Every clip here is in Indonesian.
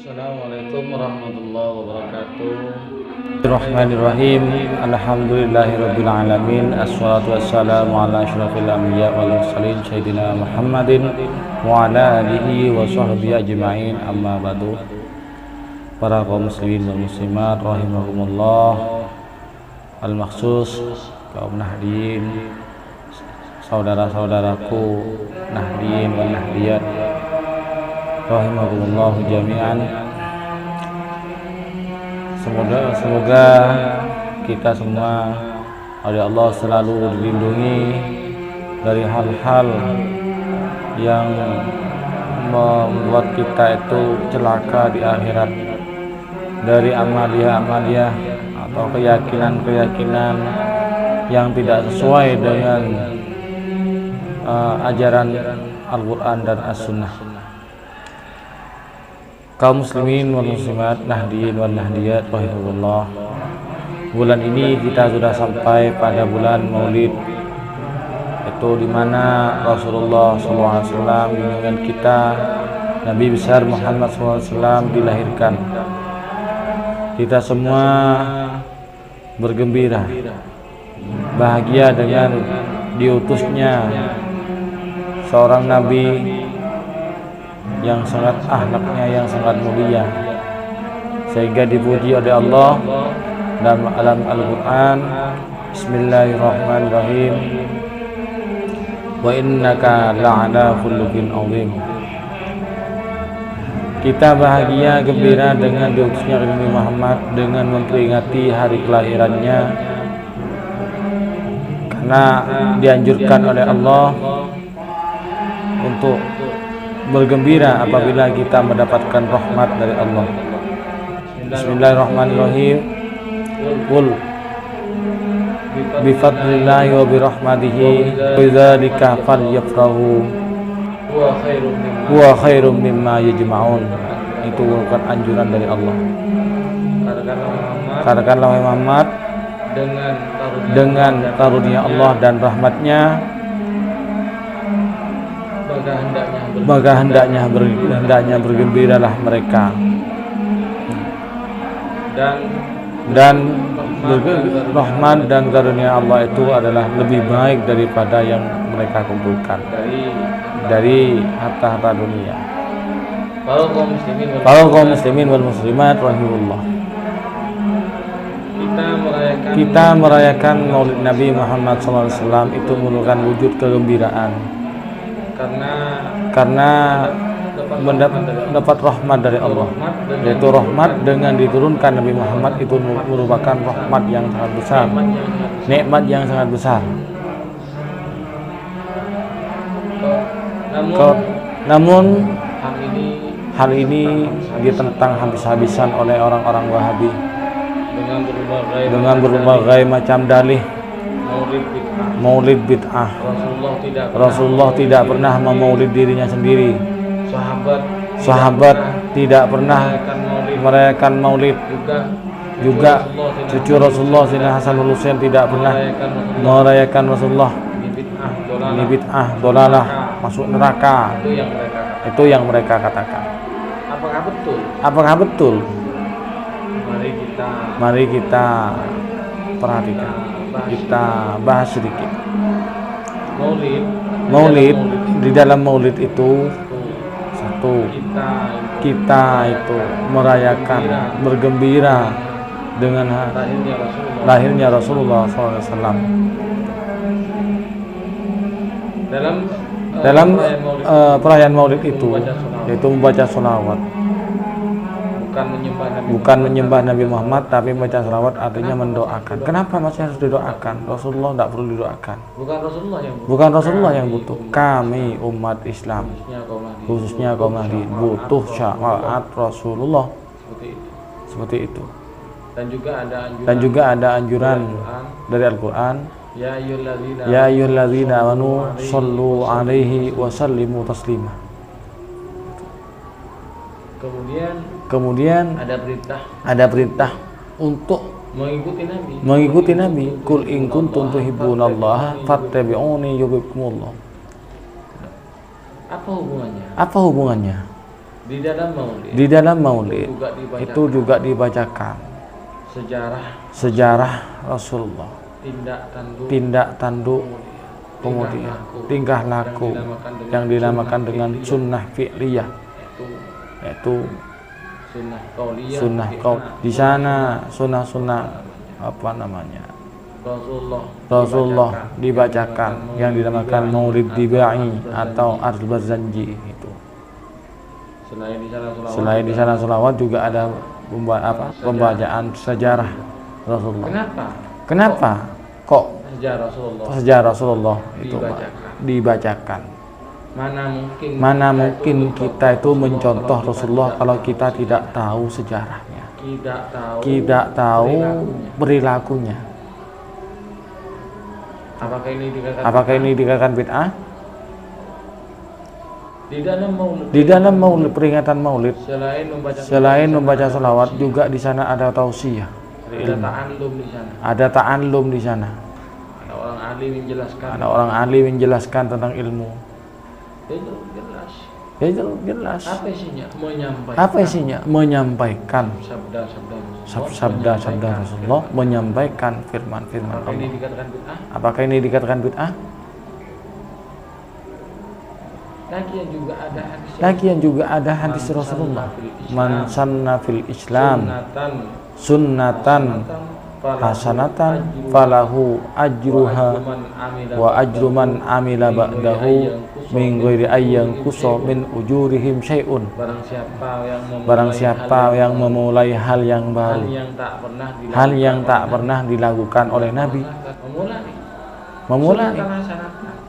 Assalamualaikum warahmatullahi wabarakatuh. Bismillahirrahmanirrahim. Alhamdulillahirabbil alamin. Assalatu wassalamu ala asyrafil anbiya wal mursalin sayyidina Muhammadin wa ala alihi wa sahbihi ajmain. Amma ba'du. Para kaum muslimin dan muslimat rahimakumullah. Al-makhsus kaum nahdiyin, saudara-saudaraku nahdiyin wal nahdiyat rahimakumullah jami'an. Semoga kita semua oleh Allah selalu dilindungi dari hal-hal yang membuat kita itu celaka di akhirat, dari amalia-amalia atau keyakinan-keyakinan yang tidak sesuai dengan ajaran Al-Quran dan As-Sunnah. Kaum muslimin wal muslimat, nahdiyin wal nahdiyat rahimahullah. Bulan ini kita sudah sampai pada bulan Maulid, itu di mana Rasulullah SAW junjungan kita Nabi besar Muhammad SAW dilahirkan. Kita semua bergembira, bahagia dengan diutusnya seorang Nabi yang sangat akhlaknya yang sangat mulia, sehingga dipuji oleh Allah dalam alam Al-Quran. Bismillahirrahmanirrahim. Wa innaka la'ala khuluqin azim. Kita bahagia gembira dengan diutusnya Nabi Muhammad, dengan memperingati hari kelahirannya, karena dianjurkan oleh Allah untuk bergembira apabila kita mendapatkan rahmat dari Allah. Bismillahirrahmanirrahim. Qul bi fadlillahi wa bi rahmatihi bidzalika falyafrahu huwa khairum mimma yajma'un. Itu bukan anjuran dari Allah. Katakanlah Muhammad, dengan karunia Allah dan rahmatnya, maka hendaknya bergembiralah mereka, dan rahmat dan karunia Allah itu adalah lebih baik daripada yang mereka kumpulkan dari harta-harta dunia. Para kaum muslimin wal muslimat rahimahullah, kita merayakan Maulid Nabi Muhammad SAW itu merupakan wujud kegembiraan, karena mendapat rahmat dari Allah, yaitu rahmat dengan diturunkan Nabi Muhammad itu merupakan rahmat yang sangat besar, nikmat yang sangat besar. Namun hal ini ditentang habis-habisan oleh orang-orang Wahabi dengan berbagai macam dalih. Maulid bid'ah. Rasulullah tidak pernah memaulid dirinya sendiri. Sahabat tidak pernah merayakan maulid. Juga cucu Rasulullah Sayyidina Hasan wal Husain tidak pernah merayakan Rasulullah. Ini bid'ah, dolalah, masuk neraka. Itu yang mereka katakan. Apakah betul? Mari kita perhatikan. Kita bahas sedikit. Maulid, di dalam maulid itu satu, kita itu merayakan, bergembira dengan lahirnya Rasulullah SAW. Dalam perayaan maulid itu, yaitu membaca sholawat. Bukan menyembah Nabi Muhammad, tapi membaca salawat artinya mendoakan. Kenapa masih harus didoakan? Rasulullah tidak perlu didoakan. Bukan Rasulullah yang butuh. Kami umat Islam, khususnya kaum Nahdliyin, butuh syafaat Rasulullah. Seperti itu. Dan juga ada anjuran dari Al-Quran. Ya ayyuhalladzina amanu shallu alaihi wa sallimu taslima. Kemudian ada perintah untuk mengikuti Nabi. Qul in kuntum tuhibbunallaha fattabi'uni yuhibbukumullah. Apa hubungannya? Apa hubungannya? Di dalam maulid itu juga dibacakan sejarah Rasulullah, tindak tanduk, kemudian tingkah laku yang dinamakan dengan sunnah fi'liyah, yaitu sunnah qaul. Di sana sunnah apa namanya, Rasulullah dibacakan yang dinamakan Maulid Dibai atau Al-Barzanji itu. Selain di sana selawat juga ada pembacaan sejarah Rasulullah. Kenapa kok sejarah Rasulullah itu dibacakan? Mana mungkin kita itu mencontoh Rasulullah kalau kita tidak tahu sejarahnya, tidak tahu perilakunya. Apakah ini dikatakan bid'ah? Di dalam maulid, peringatan maulid, selain membaca salawat juga di sana ada tausiah, ada ta'allum di sana. Ada orang ahli menjelaskan tentang ilmu. Ya jelas. Apa isinya? Menyampaikan sabda-sabda Rasulullah, menyampaikan firman-firman Allah. Apakah ini dikatakan bid'ah? Lagian juga ada hadis Rasulullah, man sanna fil Islam sunnatan hasanatan falahu ajruha wa ajru man amila ba'dahu min ghairi ayyan kuso min ujurihim syai'un. Barang siapa yang memulai hal yang baru, hal yang tak pernah dilakukan oleh Nabi, memulai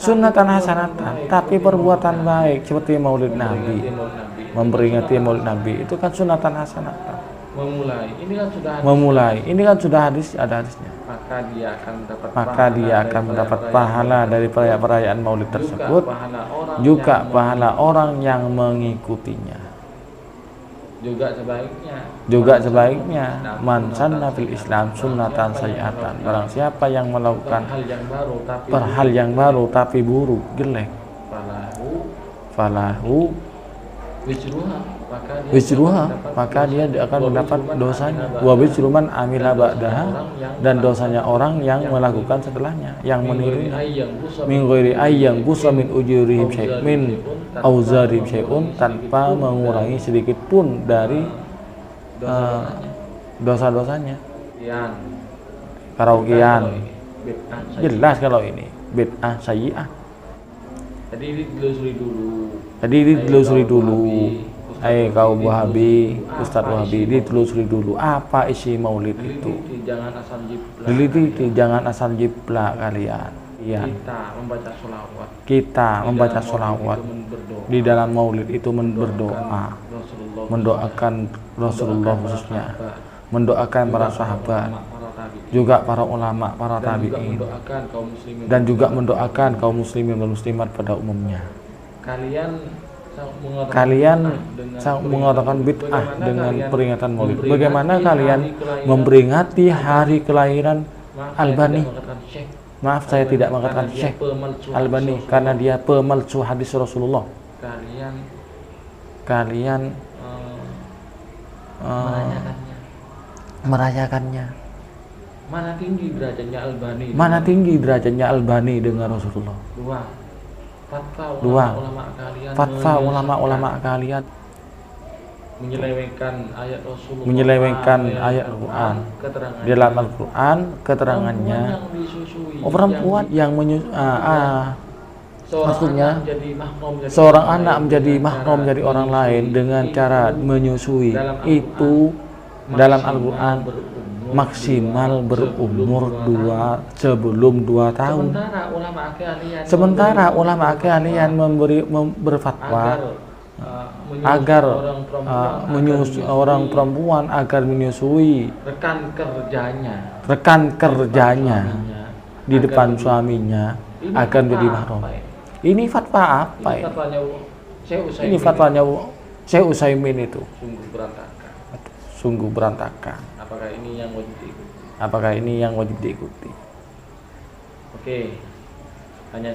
sunnatan hasanatan, tapi perbuatan baik seperti maulid Nabi, memperingati maulid Nabi, itu kan sunnatan hasanatan. Memulai ini kan sudah hadis, ada hadisnya. Maka dia akan mendapat pahala dari perayaan maulid tersebut, juga pahala orang yang mengikutinya. Juga sebaiknya man sanna fil Islam sunnatan sayyi'atan, barang siapa yang melakukan hal yang baru tapi buruk, jelek, falahu wisruha, maka dia akan mendapat dosanya, wa wisruman amila ba'daha, dan dosanya orang yang melakukan setelahnya, yang menirunya, min ghairi ayyan qusa min ujurihim syai'un min auzarihim syai'un, tanpa mengurangi sedikit pun dari dosa-dosanya. Karaokean jelas kalau ini bid'ah sayyi'ah. Jadi ditelusuri dulu. Kaum Wahabi, Ustadz Wahabi, ditelusuri dulu apa isi maulid itu. Teliti, jangan asal jiplak kalian. Kita membaca sholawat di dalam maulid itu berdoa, mendoakan Rasulullah khususnya, mendoakan para sahabat, juga para ulama, para tabi'in, dan juga mendoakan kaum muslimin dan muslimat pada umumnya. Kalian mengatakan bid'ah dengan peringatan maulid. Bagaimana kalian memperingati hari kelahiran Albani? Maaf, saya tidak mengatakan Syekh Albani karena dia pemalsu hadis Rasulullah. Kalian merayakannya. Mana tinggi derajatnya Albani dengan Rasulullah? Dua, fatwa ulama kalian menyelewengkan ayat Al-Quran. Di dalam Al-Quran keterangannya perempuan yang maksudnya seorang anak menjadi mahram dari orang lain dengan cara menyusui, itu dalam Al-Quran maksimal berumur sebelum 2 tahun. Sementara ulama kalian berfatwa agar orang perempuan agar menyusui rekan kerjanya di depan suaminya agar menjadi mahram. Ini fatwa apa ya? Ini fatwanya Syekh Utsaimin itu. Sungguh berantakan. Apakah ini yang wajib diikuti?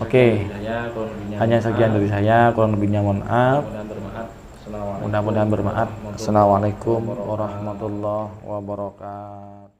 Oke. Hanya sekian dari saya, kurang lebihnya mohon maaf. Mudah-mudahan bermanfaat. Assalamualaikum warahmatullahi wabarakatuh.